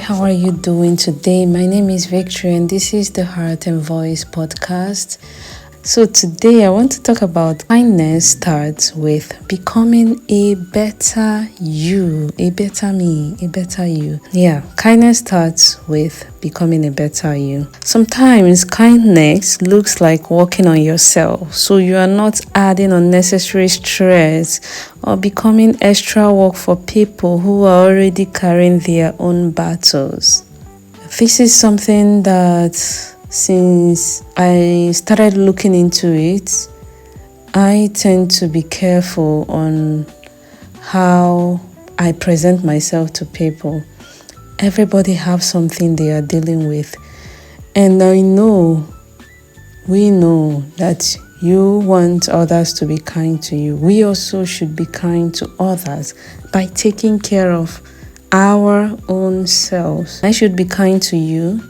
how are you doing today? My name is Victory and this is the Heart and Voice podcast. So today I want to talk about kindness starts with becoming a better you, a better me, a better you. Yeah, kindness starts with becoming a better you. Sometimes kindness looks like working on yourself, so you are not adding unnecessary stress or becoming extra work for people who are already carrying their own battles. This is something that since I started looking into it, I tend to be careful on how I present myself to people. Everybody has something they are dealing with. And we know that you want others to be kind to you. We also should be kind to others by taking care of our own selves. I should be kind to you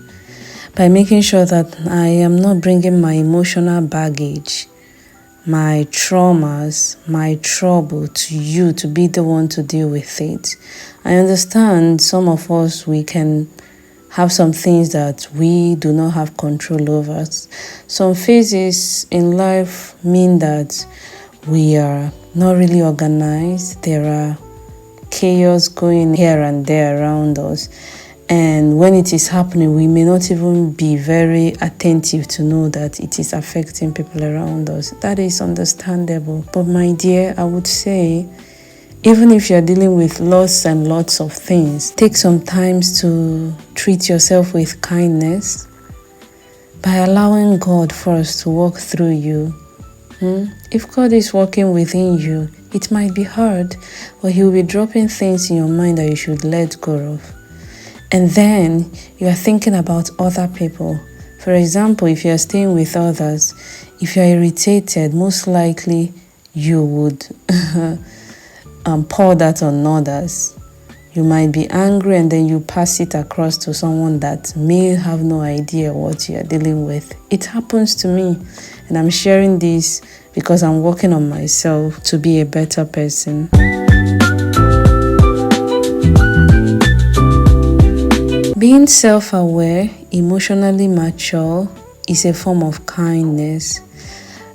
by making sure that I am not bringing my emotional baggage, my traumas, my trouble to you to be the one to deal with it. I understand some of us, we can have some things that we do not have control over. Some phases in life mean that we are not really organized. There are chaos going here and there around us. And when it is happening, we may not even be very attentive to know that it is affecting people around us. That is understandable. But my dear, I would say, even if you're dealing with lots and lots of things, take some time to treat yourself with kindness by allowing God first to walk through you. If God is working within you, it might be hard, but He will be dropping things in your mind that you should let go of. And then you are thinking about other people. For example, if you are staying with others, if you are irritated, most likely you would pour that on others. You might be angry and then you pass it across to someone that may have no idea what you are dealing with. It happens to me, and I'm sharing this because I'm working on myself to be a better person. Being self-aware, emotionally mature is a form of kindness.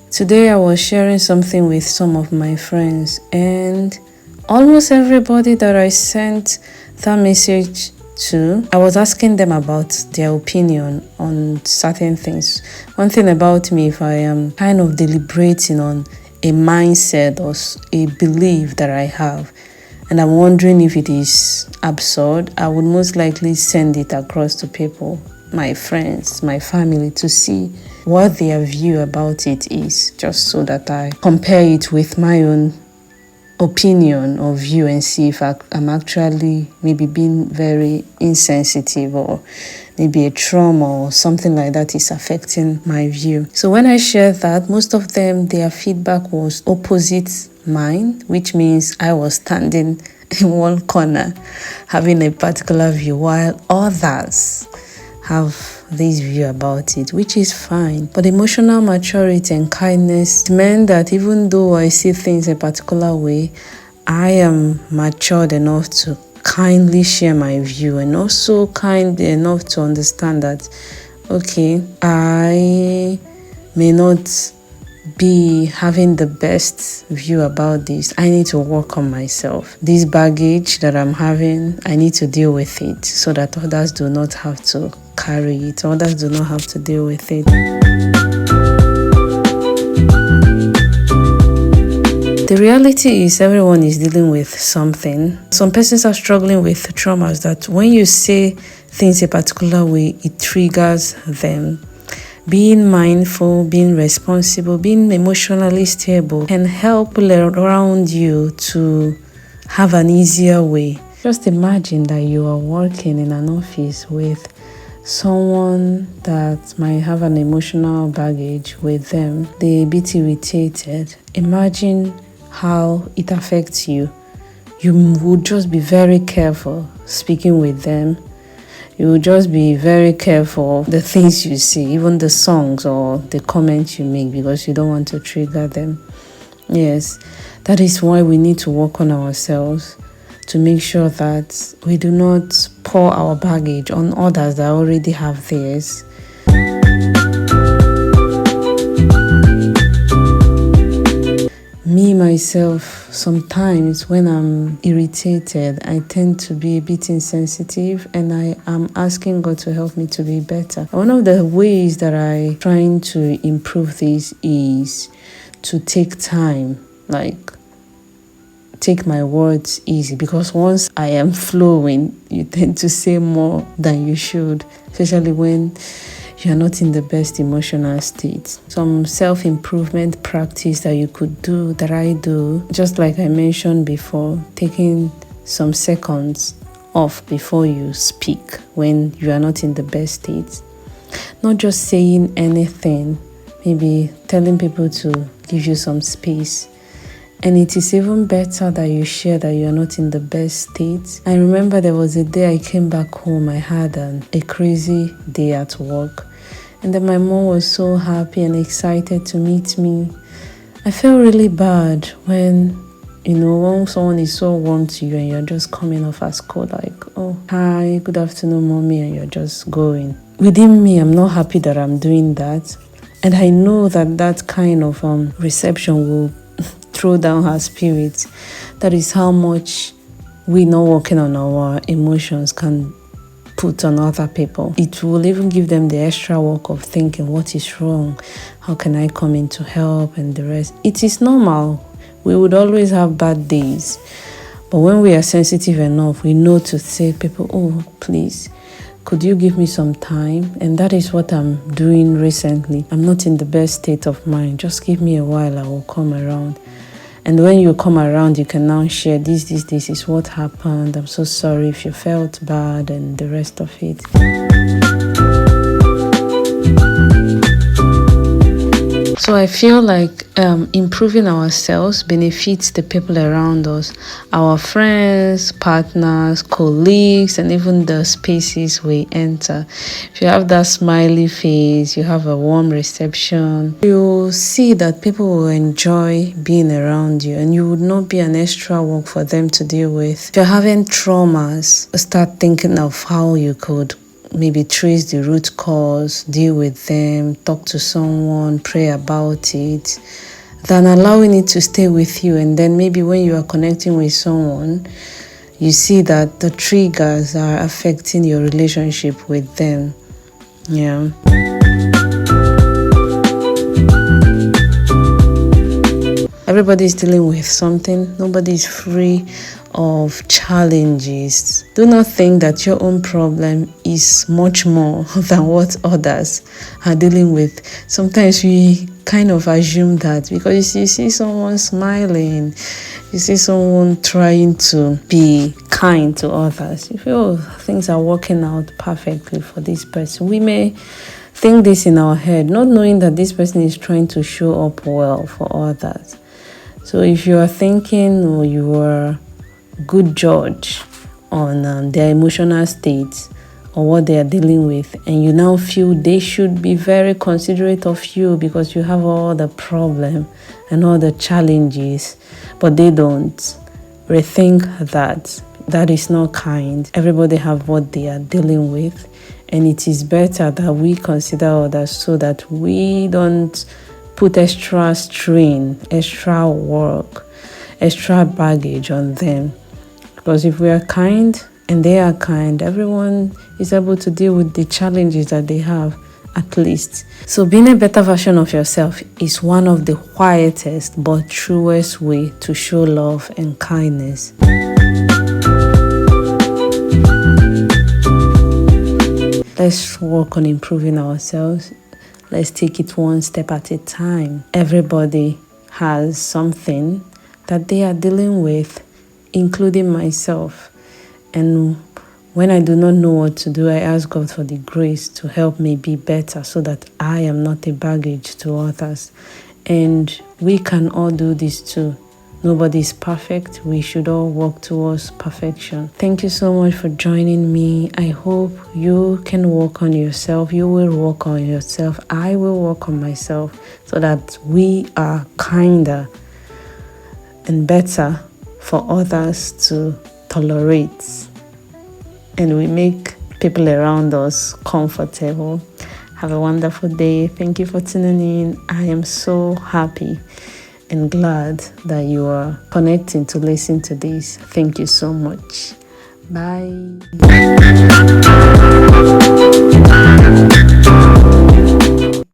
Today I was sharing something with some of my friends, and almost everybody that I sent that message to, I was asking them about their opinion on certain things. One thing about me, if I am kind of deliberating on a mindset or a belief that I have, and I'm wondering if it is absurd, I would most likely send it across to people, my friends, my family, to see what their view about it is, just so that I compare it with my own opinion or view and see if I'm actually maybe being very insensitive, or maybe a trauma or something like that is affecting my view. So when I shared that, most of them, their feedback was opposite mine, which means I was standing in one corner having a particular view, while others have this view about it, which is fine. But emotional maturity and kindness meant that even though I see things a particular way, I am matured enough to kindly share my view, and also kind enough to understand that, okay, I may not be having the best view about this. I need to work on myself. This baggage that I'm having, I need to deal with it so that others do not have to carry it. Others do not have to deal with it. The reality is everyone is dealing with something. Some persons are struggling with traumas that when you say things a particular way, it triggers them. Being mindful, being responsible, being emotionally stable can help people around you to have an easier way. Just imagine that you are working in an office with someone that might have an emotional baggage with them. They're a bit irritated. Imagine how it affects you. You would just be very careful speaking with them. You will just be very careful of the things you say, even the songs or the comments you make, because you don't want to trigger them. Yes, that is why we need to work on ourselves to make sure that we do not pour our baggage on others that already have theirs. Me, myself, sometimes when I'm irritated, I tend to be a bit insensitive, and I am asking God to help me to be better. One of the ways that I'm trying to improve this is to take time, like take my words easy, because once I am flowing, you tend to say more than you should, especially when you're not in the best emotional state. Some self-improvement practice that you could do, that I do, just like I mentioned before, taking some seconds off before you speak when you are not in the best state. Not just saying anything, maybe telling people to give you some space. And it is even better that you share that you're not in the best state. I remember there was a day I came back home. I had a crazy day at work. And then my mom was so happy and excited to meet me. I felt really bad when someone is so warm to you and you're just coming off as cold, like, oh, hi, good afternoon, mommy, and you're just going. Within me, I'm not happy that I'm doing that. And I know that kind of reception will throw down her spirit. That is how much we not working on our emotions can put on other people. It will even give them the extra work of thinking, what is wrong? How can I come in to help? And the rest. It is normal. We would always have bad days. But when we are sensitive enough, we know to say people, oh, please, could you give me some time? And that is what I'm doing recently. I'm not in the best state of mind. Just give me a while, I will come around. And when you come around, you can now share this is what happened. I'm so sorry if you felt bad and the rest of it. So I feel like improving ourselves benefits the people around us, our friends, partners, colleagues, and even the spaces we enter. If you have that smiley face, you have a warm reception, you'll see that people will enjoy being around you, and you would not be an extra work for them to deal with. If you're having traumas, start thinking of how you could maybe trace the root cause, deal with them, talk to someone, pray about it, than allowing it to stay with you. And then maybe when you are connecting with someone, you see that the triggers are affecting your relationship with them. Yeah. Everybody's dealing with something. Nobody's free of challenges. Do not think that your own problem is much more than what others are dealing with. Sometimes we kind of assume that because you see someone smiling, you see someone trying to be kind to others, you feel, oh, things are working out perfectly for this person. We may think this in our head, not knowing that this person is trying to show up well for others. So if you are thinking or you are good judge on their emotional states or what they are dealing with, and you now feel they should be very considerate of you because you have all the problem and all the challenges, but they don't, rethink that. That is not kind. Everybody have what they are dealing with, and it is better that we consider others so that we don't put extra strain, extra work, extra baggage on them. Because if we are kind and they are kind, everyone is able to deal with the challenges that they have, at least. So being a better version of yourself is one of the quietest but truest way to show love and kindness. Let's work on improving ourselves. Let's take it one step at a time. Everybody has something that they are dealing with, including myself. And when I do not know what to do, I ask God for the grace to help me be better so that I am not a baggage to others. And we can all do this too. Nobody is perfect. We should all work towards perfection. Thank you so much for joining me. I hope you can work on yourself. You will work on yourself. I will work on myself so that we are kinder and better for others to tolerate and we make people around us comfortable. Have a wonderful day. Thank you for tuning in. I am so happy and glad that you are connecting to listen to this. Thank you so much. Bye.